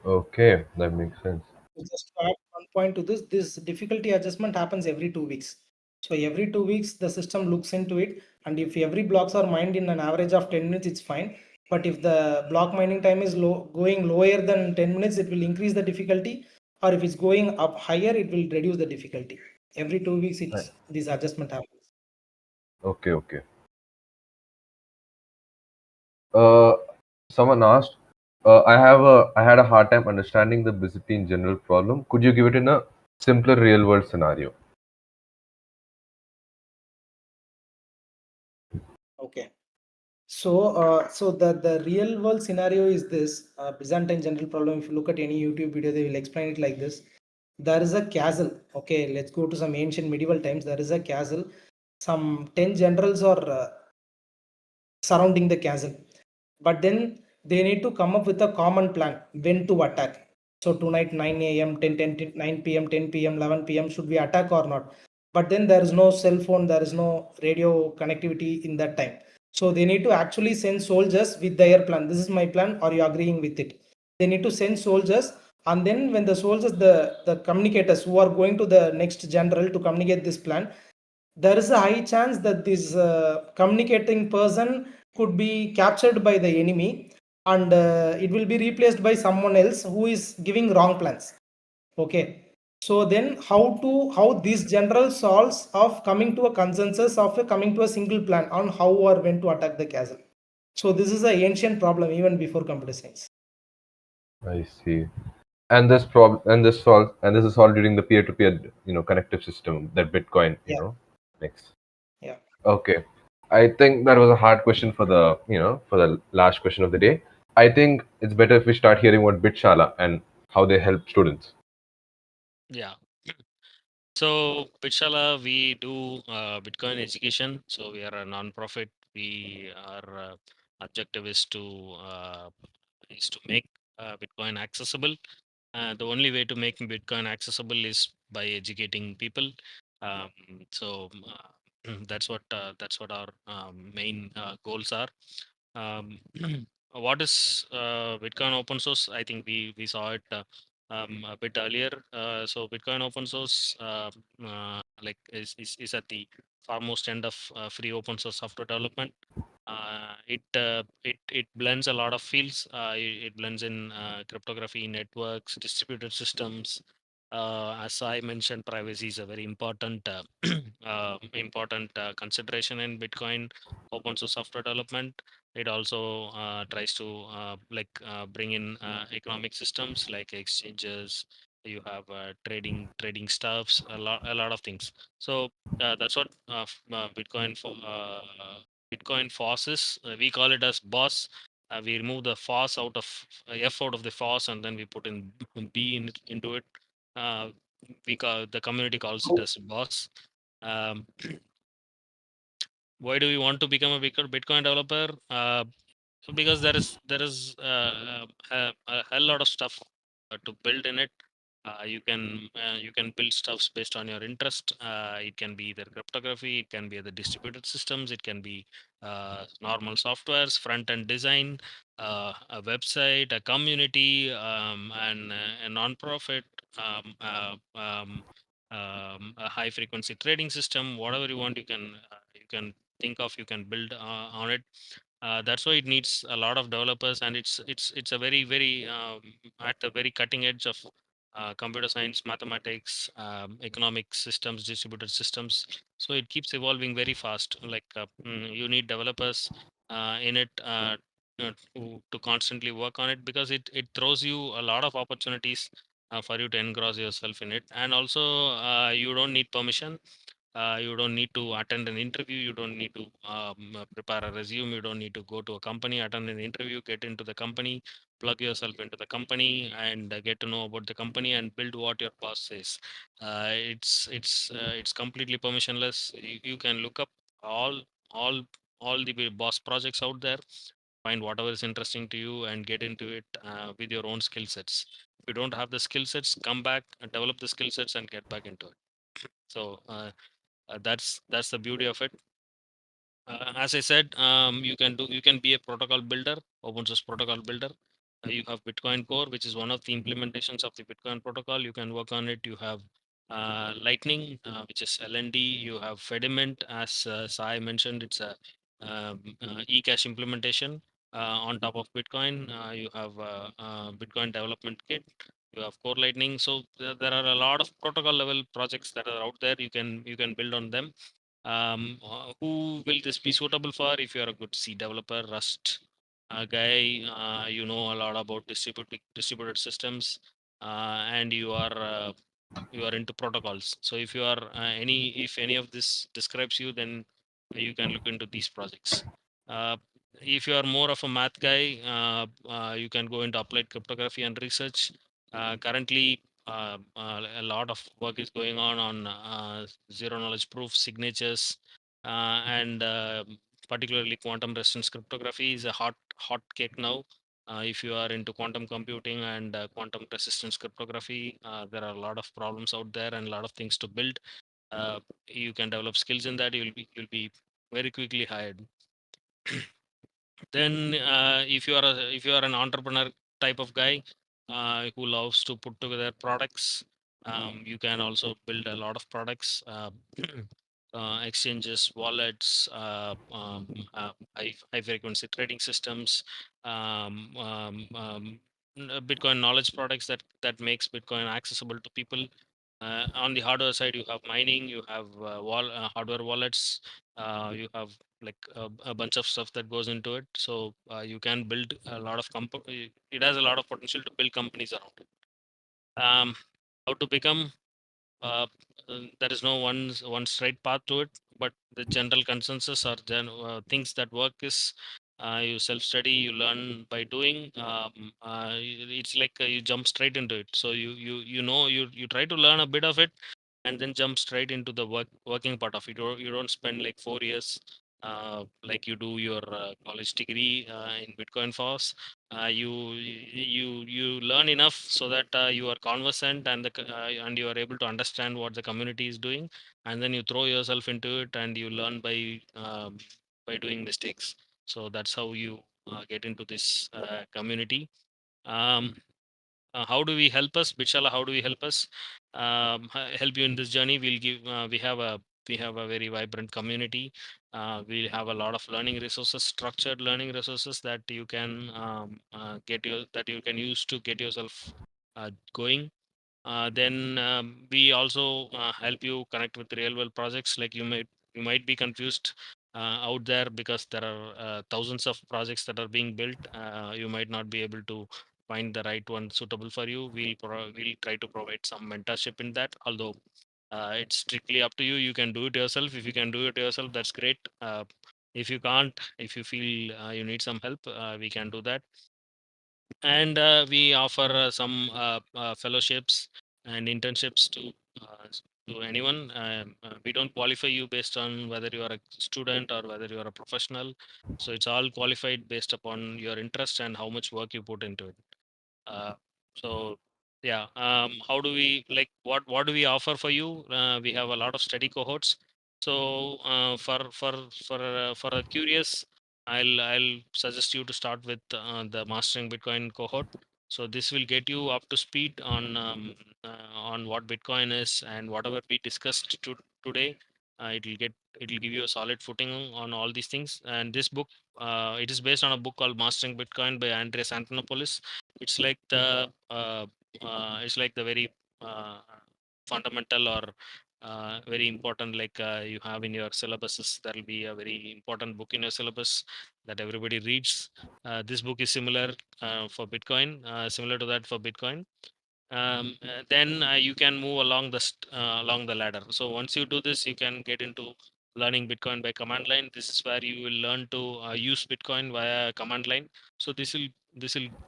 Okay, that makes sense. Just to add one point to this difficulty adjustment happens every 2 weeks. So every 2 weeks, the system looks into it, and if every blocks are mined in an average of 10 minutes, it's fine. But if the block mining time is going lower than 10 minutes, it will increase the difficulty, or if it's going up higher, it will reduce the difficulty. Every 2 weeks, Right. it's this adjustment happens. Okay, okay. Uh, Someone asked, I had a hard time understanding the Byzantine general problem. Could you give it in a simpler real world scenario? Okay. So the real world scenario is this Byzantine general problem. If you look at any YouTube video, they will explain it like this. There is a castle. Okay, let's go to some ancient medieval times. There is a castle. Some 10 generals are surrounding the castle, but then they need to come up with a common plan when to attack. So tonight 9 a.m., 9 p.m., 10 p.m., 11 p.m. should we attack or not? But then there is no cell phone, there is no radio connectivity in that time. So they need to actually send soldiers with their plan. This is my plan. Are you agreeing with it? They need to send soldiers, and then when the soldiers, the communicators who are going to the next general to communicate this plan, there is a high chance that this communicating person could be captured by the enemy, and it will be replaced by someone else who is giving wrong plans. Okay, so then how this general solves of coming to a consensus of coming to a single plan on how or when to attack the castle. So this is an ancient problem even before computer science. I see. And this problem, and this is all during the peer-to-peer, connective system that Bitcoin, Yeah, makes. yeah. Okay. I think that was a hard question for the last question of the day. I think it's better if we start hearing what Bitshala and how they help students. Yeah. So, Bitshala, we do Bitcoin education. So, we are a non-profit. Our objective is to make Bitcoin accessible. The only way to make Bitcoin accessible is by educating people. Um, that's what our main goals are. Um, what is Bitcoin open source? I think we saw it a bit earlier. So Bitcoin open source like is at the foremost end of free open source software development. It blends a lot of fields. It blends in cryptography, networks, distributed systems. As I mentioned, privacy is a very important important consideration in Bitcoin open source software development. It also tries to bring in economic systems like exchanges. You have trading stuffs, a lot of things. So that's what Bitcoin forces. We call it as boss. We remove the force out of F out of the force, and then we put in B into it. Uh, the community calls it as boss. Um, why do we want to become a Bitcoin developer? So because there is a hell lot of stuff to build in it. You can build stuffs based on your interest. It can be either cryptography, it can be the distributed systems, it can be normal softwares, front end design, a website, a community, and a non-profit, um, uh, um, a high frequency trading system. Whatever you want, you can think of, you can build on it. That's why it needs a lot of developers, and it's a very at the very cutting edge of computer science, mathematics, economic systems, distributed systems. So it keeps evolving very fast. You need developers in it to constantly work on it, because it throws you a lot of opportunities for you to engross yourself in it. And also you don't need permission. You don't need to attend an interview. You don't need to prepare a resume. You don't need to go to a company, attend an interview, get into the company, plug yourself into the company, and get to know about the company and build what your boss says. It's completely permissionless. You can look up all all all the boss projects out there, find whatever is interesting to you, and get into it with your own skill sets. If you don't have the skill sets, come back and develop the skill sets and get back into it. So that's the beauty of it. As I said, you can be a protocol builder, open source protocol builder. You have Bitcoin Core, which is one of the implementations of the Bitcoin protocol. You can work on it. You have Lightning, which is LND. You have Fediment, as Sai mentioned. It's a eCash implementation on top of Bitcoin. You have Bitcoin Development Kit. You have Core Lightning. So there are a lot of protocol level projects that are out there. You can build on them. Who will this be suitable for? If you're a good C developer, Rust guy, you know a lot about distributed systems, and you are into protocols. So if any of this describes you, then you can look into these projects. uh, if you are more of a math guy, you can go into applied cryptography and research. Currently a lot of work is going on zero knowledge proof signatures, and particularly quantum resistance cryptography is a hot cake now. If you are into quantum computing and quantum resistance cryptography, there are a lot of problems out there and a lot of things to build. You can develop skills in that. You'll be very quickly hired. Then if you are an entrepreneur type of guy who loves to put together products, you can also build a lot of products, exchanges, wallets, high frequency trading systems, Bitcoin knowledge products that makes Bitcoin accessible to people. On the hardware side, you have mining, you have hardware wallets, you have like a bunch of stuff that goes into it. So you can build a lot of it has a lot of potential to build companies around it. How to become uh, there is no one straight path to it, but the general consensus or things that work is you self study, you learn by doing. It's like you jump straight into it. So you try to learn a bit of it and then jump straight into the working part of it. You don't spend like 4 years like you do your college degree in Bitcoin force. You learn enough so that you are conversant and and you are able to understand what the community is doing, and then you throw yourself into it and you learn by doing mistakes. So that's how you get into this community. um, how do we help us, Bichala? How do we help us help you in this journey? We'll give we have a very vibrant community. We have a lot of learning resources, structured learning resources that you can that you can use to get yourself going. Then we also help you connect with real world projects. Like you might be confused out there because there are thousands of projects that are being built. You might not be able to find the right one suitable for you. We'll try to provide some mentorship in that. Although it's strictly up to you. You can do it yourself. If you can do it yourself, that's great. If you can't, if you feel you need some help, we can do that. And we offer some fellowships and internships to anyone. We don't qualify you based on whether you are a student or whether you are a professional. So it's all qualified based upon your interest and how much work you put into it. uh, so yeah, how do we like what do we offer for you? We have a lot of study cohorts. So for a curious, I'll suggest you to start with the Mastering Bitcoin cohort. So this will get you up to speed on what Bitcoin is and whatever we discussed today. It'll give you a solid footing on all these things. And this book, it is based on a book called Mastering Bitcoin by Andreas Antonopoulos. It's like the very uh, fundamental or very important, like you have in your syllabuses. There will be a very important book in your syllabus that everybody reads. This book is similar for Bitcoin, similar to that for Bitcoin. Then you can move along along the ladder. So once you do this, you can get into learning Bitcoin by command line. This is where you will learn to use Bitcoin via command line. So this will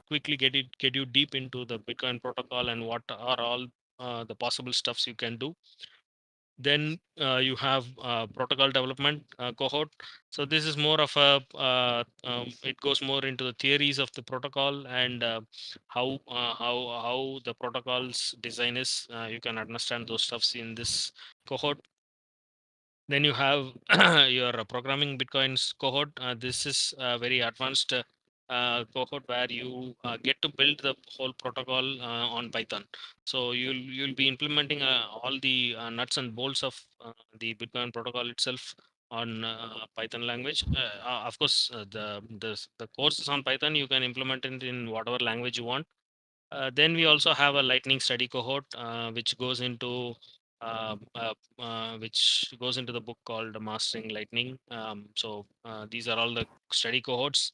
quickly get you deep into the Bitcoin protocol and what are all the possible stuffs you can do. Then you have protocol development cohort. So this is more of a it goes more into the theories of the protocol and how the protocol's design is. You can understand those stuffs in this cohort. Then you have your programming Bitcoins cohort. This is a very advanced cohort where you get to build the whole protocol on Python. So you'll be implementing all the nuts and bolts of the Bitcoin protocol itself on Python language. Of course, the course is on Python. You can implement it in whatever language you want. Then we also have a lightning study cohort, which goes into the book called Mastering Lightning. So these are all the study cohorts.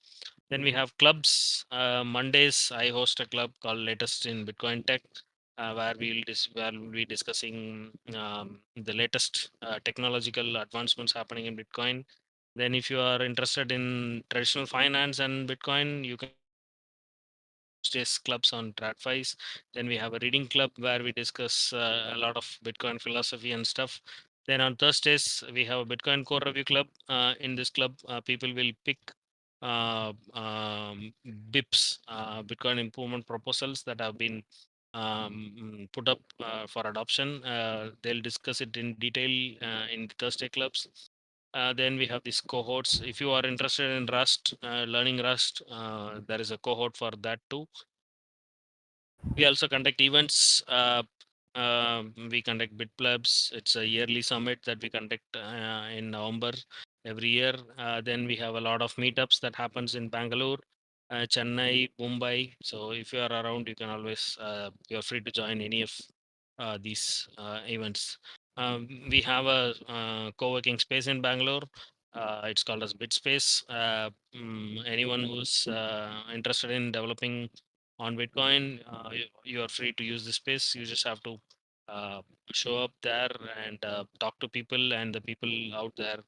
Then we have clubs. Mondays, I host a club called Latest in Bitcoin Tech, where we'll be discussing the latest technological advancements happening in Bitcoin. Then, if you are interested in traditional finance and Bitcoin, you can Tuesdays clubs on TradFi's. Then we have a reading club where we discuss a lot of Bitcoin philosophy and stuff. Then on Thursdays we have a Bitcoin core review club. In this club, people will pick BIPs, Bitcoin improvement proposals that have been put up for adoption. They'll discuss it in detail in the Thursday clubs. Then we have these cohorts. If you are interested in Rust, learning Rust, there is a cohort for that too. We also conduct events. We conduct BitPlebs. It's a yearly summit that we conduct in November every year. Then we have a lot of meetups that happens in Bangalore, Chennai, Mumbai. So if you are around, you can always you're free to join any of these events. We have a co-working space in Bangalore. It's called as BitSpace. Anyone who's interested in developing on Bitcoin, you are free to use the space. You just have to show up there and talk to people, and the people out there,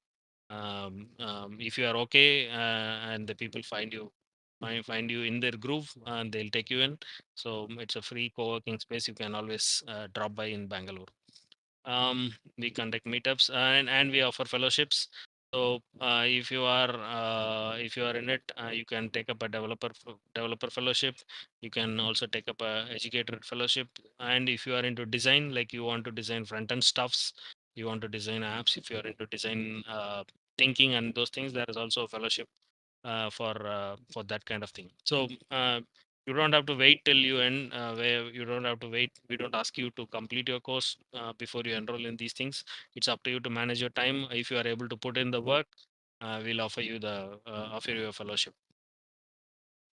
if you are okay, and the people find you in their groove, and they'll take you in. So it's a free co-working space. You can always drop by in Bangalore. We conduct meetups, and we offer fellowships. So if you are in it, you can take up a developer fellowship. You can also take up a educator fellowship. And if you are into design, like you want to design front end stuffs, you want to design apps, if you are into design thinking and those things, there is also a fellowship for that kind of thing. So you don't have to wait till you end, where you don't have to wait. We don't ask you to complete your course before you enroll in these things. It's up to you to manage your time. If you are able to put in the work, we'll offer you a fellowship.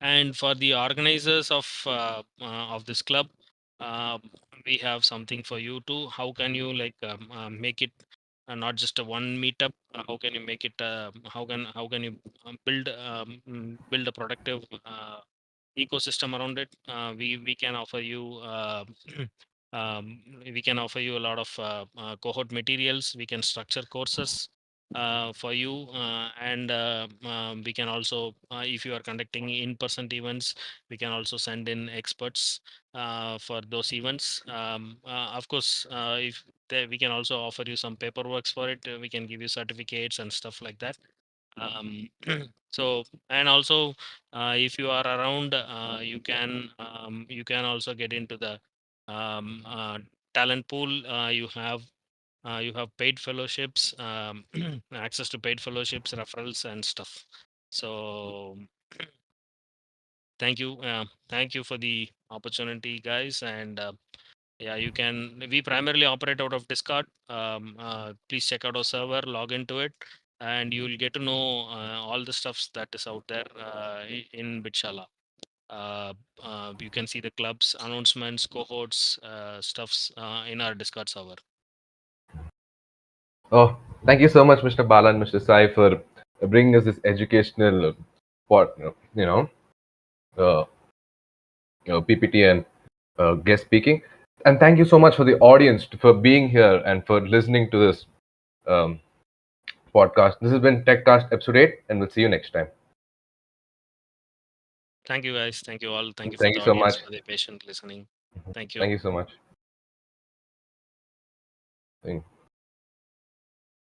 And for the organizers of this club, uh, we have something for you too. How can you make it not just a one meetup? How can you make it? How can you build a productive ecosystem around it? We can offer you we can offer you a lot of cohort materials. We can structure courses for you, and we can also, if you are conducting in-person events, we can also send in experts for those events. Of course, if we can also offer you some paperwork for it. We can give you certificates and stuff like that. um, so, and also, if you are around, you can also get into the um, uh, talent pool. You have paid fellowships, access to paid fellowships, referrals, and stuff. So thank you for the opportunity, guys. And yeah, you can. We primarily operate out of Discord. Please check out our server, log into it, and you will get to know all the stuffs that is out there in Bitshala. Uh, you can see the clubs, announcements, cohorts, stuffs in our Discord server. Oh, thank you so much, Mr. Bala and Mr. Sai, for bringing us this educational part, uh, PPT and guest speaking. And thank you so much for the audience for being here and for listening to this um, podcast. This has been TechCast episode 8, and we'll see you next time. Thank you, guys. Thank you all. Thank you for Thank the you so audience much. for the patient listening. Thank you. Thank you so much. Thank